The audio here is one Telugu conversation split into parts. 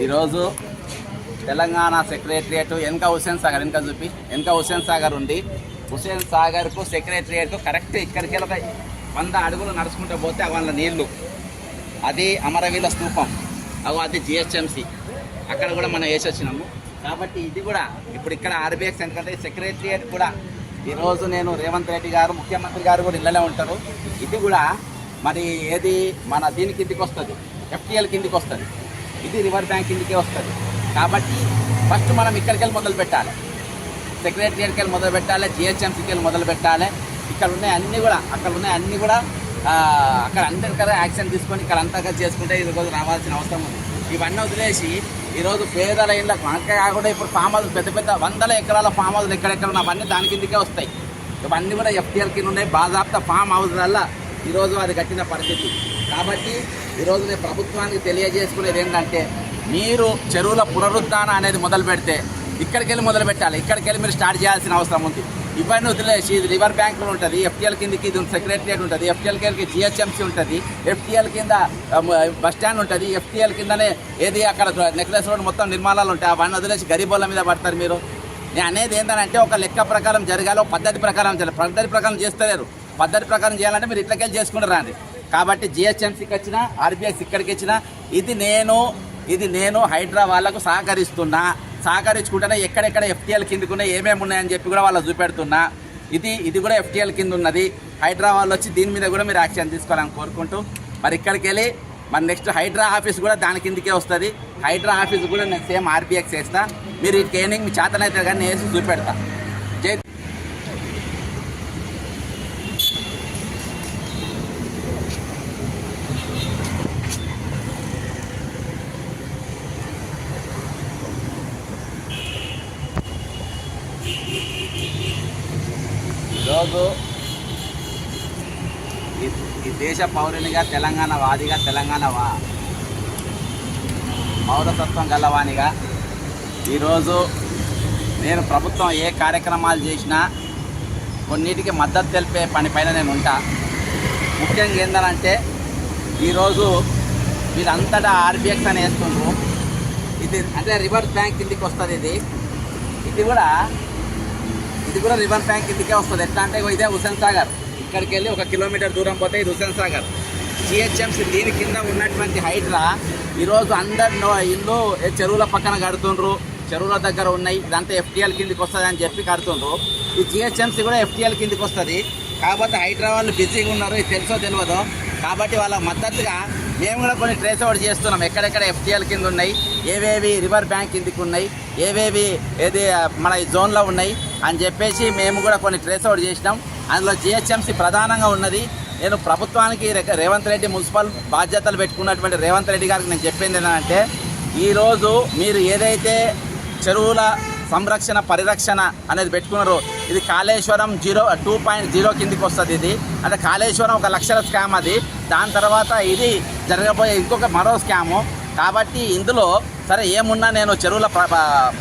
ఈరోజు తెలంగాణ సెక్రటరియట్ వెనక హుస్సేన్ సాగర్ వెనక హుస్సేన్ సాగర్ ఉంది. హుస్సేన్ సాగర్కు సెక్రటరియట్కు కరెక్ట్ ఇక్కడికి ఒక 100 అడుగులు నడుచుకుంటూ పోతే వాళ్ళ నీళ్లు, అది అమరవీల స్తూపం, అది జిహెచ్ఎంసి, అక్కడ కూడా మనం వేసి వచ్చినాము. కాబట్టి ఇది కూడా ఇప్పుడు ఇక్కడ ఆర్బీఎక్స్ ఎందుకంటే సెక్రటరియట్ కూడా ఈరోజు నేను రేవంత్ రెడ్డి గారు ముఖ్యమంత్రి గారు కూడా ఇళ్ళనే ఉంటారు. ఇది కూడా మరి ఏది మన దీని కిందికి వస్తుంది, ఎఫ్టీఎల్ కిందికి వస్తుంది, ఇది రివర్ బ్యాంక్ కిందికే వస్తుంది. కాబట్టి ఫస్ట్ మనం ఇక్కడికి వెళ్ళి మొదలు పెట్టాలి, సెక్రటరియట్కి వెళ్ళి మొదలు పెట్టాలి, జిహెచ్ఎంసీకి వెళ్ళి మొదలు పెట్టాలి. ఇక్కడ ఉన్నాయి అన్నీ కూడా, అక్కడ ఉన్నాయి అన్నీ కూడా అక్కడ అందరికీ యాక్షన్ తీసుకొని ఇక్కడ అంతగా చేసుకుంటే ఈరోజు రావాల్సిన అవసరం ఉంది. ఇవన్నీ వదిలేసి ఈరోజు పేదల ఇళ్ళకు అంతే కాకుండా ఇప్పుడు ఫామ్ హౌస్ పెద్ద 100 ఎకరాల ఫామ్ హౌస్లు ఎక్కడెక్కడ ఉన్న అవన్నీ దాని కిందకే వస్తాయి. ఇవన్నీ కూడా ఎఫ్టీఎల్ కింద ఉన్నాయి. బాజాప్తా ఫామ్ హౌస్ వల్ల ఈరోజు అది కట్టిన పరిస్థితి. కాబట్టి ఈరోజు నేను ప్రభుత్వానికి తెలియజేసుకునేది ఏంటంటే, మీరు చెరువుల పునరుద్ధరణ అనేది మొదలు పెడితే ఇక్కడికి వెళ్ళి మొదలు పెట్టాలి. ఇక్కడికి వెళ్ళి మీరు స్టార్ట్ చేయాల్సిన అవసరం ఉంది. ఇవన్నీ వదిలేసి ఇది రివర్ బ్యాంకులు ఉంటుంది, ఎఫ్టీఎల్ కిందకి ఇది సెక్రటరియట్ ఉంటుంది, ఎఫ్టీఎల్ కిందకి జిహెచ్ఎంసీ ఉంటుంది, ఎఫ్టీఎల్ కింద బస్ స్టాండ్ ఉంటుంది, ఎఫ్టీఎల్ కిందనే ఏది అక్కడ నెక్లెస్ రోడ్ మొత్తం నిర్మాణాలు ఉంటాయి. అవన్నీ వదిలేసి గరీబోళ్ళ మీద పడతారు మీరు. నేను అనేది ఏంటంటే ఒక లెక్క ప్రకారం జరగాలి, ఒక పద్ధతి ప్రకారం జరగాలి. పద్ధతి ప్రకారం చేస్తలేరు. పద్ధతి ప్రకారం చేయాలంటే మీరు ఇట్లకెళ్ళి చేసుకుంటారు రండి. కాబట్టి జిహెచ్ఎంసీకి వచ్చినా ఆర్బీఎక్స్ ఇక్కడికి వచ్చినా ఇది నేను హైడ్రా వాళ్ళకు సహకరించుకుంటేనే ఎక్కడెక్కడ ఎఫ్టీఎల్ కిందకు ఉన్నాయి, ఏమేమి ఉన్నాయని చెప్పి కూడా వాళ్ళకి చూపెడుతున్నా. ఇది కూడా ఎఫ్టీఎల్ కింద ఉన్నది. హైడ్రా వాళ్ళు వచ్చి దీని మీద కూడా మీరు యాక్షన్ తీసుకోవాలని కోరుకుంటూ, మరి ఇక్కడికి వెళ్ళి మరి నెక్స్ట్ హైడ్రా ఆఫీస్ కూడా దాని కిందకే వస్తుంది. హైడ్రా ఆఫీస్ కూడా నేను సేమ్ ఆర్బీఎక్స్ వేస్తా. మీరు ఈ ట్రైనింగ్ మీ చేతనైతే కానీ నేను వేసి చూపెడతా. జై ఈరోజు ఈ దేశ పౌరునిగా, తెలంగాణ వాదిగా, పౌరసత్వం గలవానిగా ఈరోజు నేను ప్రభుత్వం ఏ కార్యక్రమాలు చేసినా కొన్నిటికి మద్దతు తెలిపే పనిపైన నేను ఉంటా. ముఖ్యంగా ఏంటంటే ఈరోజు వీరంతటా ఆర్బీఎక్స్ అని వేస్తుండ్రు. ఇది అంటే రివర్ బ్యాంక్ కిందికి వస్తుంది. ఇది కూడా రివర్ బ్యాంక్ కిందకే వస్తుంది. ఎట్లా అంటే ఇదే హుస్సేన్ సాగర్, ఇక్కడికి వెళ్ళి 1 కిలోమీటర్ దూరం పోతే ఇది హుస్సేన్ సాగర్. జిహెచ్ఎంసీ దీని కింద ఉన్నటువంటి హైడ్రా ఈరోజు అందరు ఇల్లు చెరువుల పక్కన కడుతుండ్రు, చెరువుల దగ్గర ఉన్నాయి, ఇదంతా ఎఫ్టీఎల్ కిందకి వస్తుంది అని చెప్పి కడుతుండ్రు. ఈ జిహెచ్ఎంసీ కూడా ఎఫ్టీఎల్ కిందకి వస్తుంది. కాబట్టి హైడ్రా వాళ్ళు బిజీగా ఉన్నారు, ఇది తెలుసో తెలియదో. కాబట్టి వాళ్ళ మద్దతుగా మేము కూడా కొన్ని ట్రేస్ అవుట్ చేస్తున్నాం. ఎక్కడెక్కడ ఎఫ్టీఎల్ కింద ఉన్నాయి, ఏవేవి రివర్ బ్యాంక్ కిందకి ఉన్నాయి, ఏవేవి ఏది మన ఈ జోన్లో ఉన్నాయి అని చెప్పేసి మేము కూడా కొన్ని ట్రేస్ అవుట్ చేసినాం. అందులో జిహెచ్ఎంసీ ప్రధానంగా ఉన్నది. నేను ప్రభుత్వానికి రేవంత్ రెడ్డి మున్సిపల్ బాధ్యతలు పెట్టుకున్నటువంటి రేవంత్ రెడ్డి గారికి నేను చెప్పింది ఏంటంటే, ఈరోజు మీరు ఏదైతే చెరువుల సంరక్షణ పరిరక్షణ అనేది పెట్టుకున్నారో, ఇది కాళేశ్వరం 2.0 కిందికి వస్తుంది. ఇది అంటే కాళేశ్వరం 1 లక్షల స్కామ్, అది దాని తర్వాత ఇది జరగబోయే ఇంకొక మరో స్కాము. కాబట్టి ఇందులో సరే ఏమున్నా నేను చెరువుల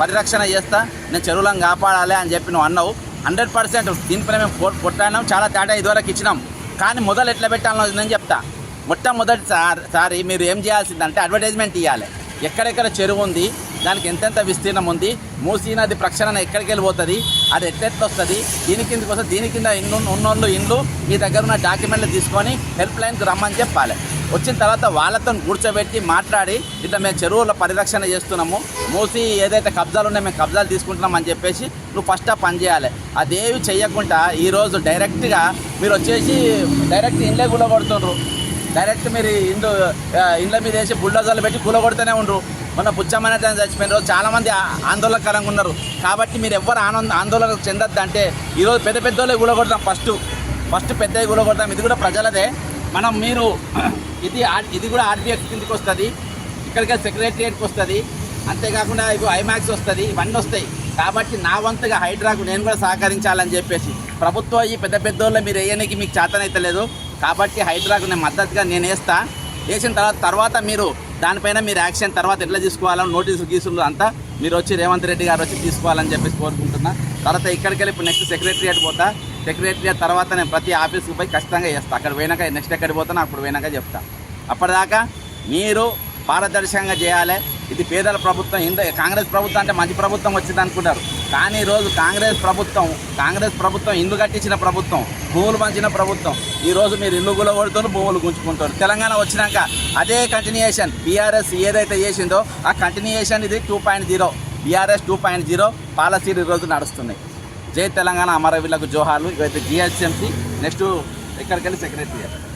పరిరక్షణ చేస్తా, నేను చెరువులను కాపాడాలి అని చెప్పి నువ్వు అన్నావు. 100% దీనిపైన మేము కొట్టాడినాం, చాలా తేడా ఇదివరకు ఇచ్చినాం. కానీ మొదలు ఎట్లా పెట్టాలో నేను చెప్తా. మొట్టమొదటిసారి మీరు ఏం చేయాల్సిందంటే అడ్వర్టైజ్మెంట్ ఇవ్వాలి. ఎక్కడెక్కడ చెరువు ఉంది, దానికి ఎంతెంత విస్తీర్ణం ఉంది, మూసీ నది ప్రక్షాళన ఎక్కడికి వెళ్ళిపోతుంది, అది ఎట్లెట్లా వస్తుంది, దీని కిందకి వస్తుంది, దీని కింద ఉన్నోళ్ళు ఇండ్లు మీ దగ్గర ఉన్న డాక్యుమెంట్లు తీసుకొని హెల్ప్ లైన్కి రమ్మని చెప్పాలి. వచ్చిన తర్వాత వాళ్ళతో కూర్చోబెట్టి మాట్లాడి, ఇట్లా మేము చెరువుల పరిరక్షణ చేస్తున్నాము, మూసి ఏదైతే కబ్జాలు ఉన్నాయో మేము కబ్జాలు తీసుకుంటున్నాం అని చెప్పేసి నువ్వు ఫస్ట్ పని చేయాలి. అదేవి చెయ్యకుండా ఈరోజు డైరెక్ట్గా మీరు వచ్చేసి డైరెక్ట్ ఇండ్లే కూలగొడుతుండ్రు. డైరెక్ట్ మీరు ఇండ్ల మీద వేసి బుల్డోజర్లు పెట్టి కూలగొడుతూనే ఉండరు. మొన్న పుచ్చమైన చచ్చిపోయిన రోజు చాలామంది ఆందోళనకరంగా ఉన్నారు. కాబట్టి మీరు ఎవ్వరు ఆందోళన చెందొద్దు. అంటే ఈరోజు పెద్ద వాళ్ళే కూలగొడతాం, ఫస్ట్ పెద్దవి కూలగొడతాం. ఇది కూడా ప్రజలదే. మీరు ఇది కూడా ఆర్బీఎక్స్ కిందకి వస్తుంది, ఇక్కడికి సెక్రటరియట్కి వస్తుంది, అంతేకాకుండా ఇవి ఐమాక్స్ వస్తుంది, ఇవన్నీ వస్తాయి. కాబట్టి నా వంతుగా హైడ్రాకు నేను కూడా సహకరించాలని చెప్పేసి ప్రభుత్వం ఈ పెద్దోళ్ళు మీరు వేయడానికి మీకు చేతనైతే లేదు. కాబట్టి హైడ్రాకు నేను మద్దతుగా నేను వేసిన తర్వాత మీరు దానిపైన మీరు యాక్షన్ తర్వాత ఎట్లా తీసుకోవాలని నోటీసు గీసులు అంతా మీరు వచ్చి రేవంత్ రెడ్డి గారు వచ్చి తీసుకోవాలని చెప్పేసి కోరుకుంటున్నా. తర్వాత ఇక్కడికి వెళ్ళి ఇప్పుడు నెక్స్ట్ సెక్రటరియట్ పోతా. సెక్రటరియట్ తర్వాత నేను ప్రతి ఆఫీస్కి పోయి ఖచ్చితంగా చేస్తాను. అక్కడ పోయినాక నెక్స్ట్ ఎక్కడికి పోతానో అప్పుడు పోయినాక చెప్తాను. అప్పటిదాకా మీరు పారదర్శకంగా చేయాలి. ఇది పేదల ప్రభుత్వం. కాంగ్రెస్ ప్రభుత్వం అంటే మంచి ప్రభుత్వం వచ్చింది అనుకుంటారు. కానీ ఈరోజు కాంగ్రెస్ ప్రభుత్వం ఇల్లు కట్టించిన ప్రభుత్వం, భూములు పంచిన ప్రభుత్వం. ఈరోజు మీరు ఇల్లు గులగొడుతారు, భూములు గుంజుకుంటారు. తెలంగాణ వచ్చినాక అదే కంటిన్యూయేషన్ బీఆర్ఎస్ ఏదైతే చేసిందో ఆ కంటిన్యూయేషన్ ఇది 2.0. బీఆర్ఎస్ 2.0 పాలసీలు ఈరోజు నడుస్తున్నాయి. జై తెలంగాణ, అమరవీరులకు జోహార్లు. ఇవైతే జిహెచ్ఎంసీ. నెక్స్ట్ ఎక్కడికి వెళ్ళి సెక్రటరీ.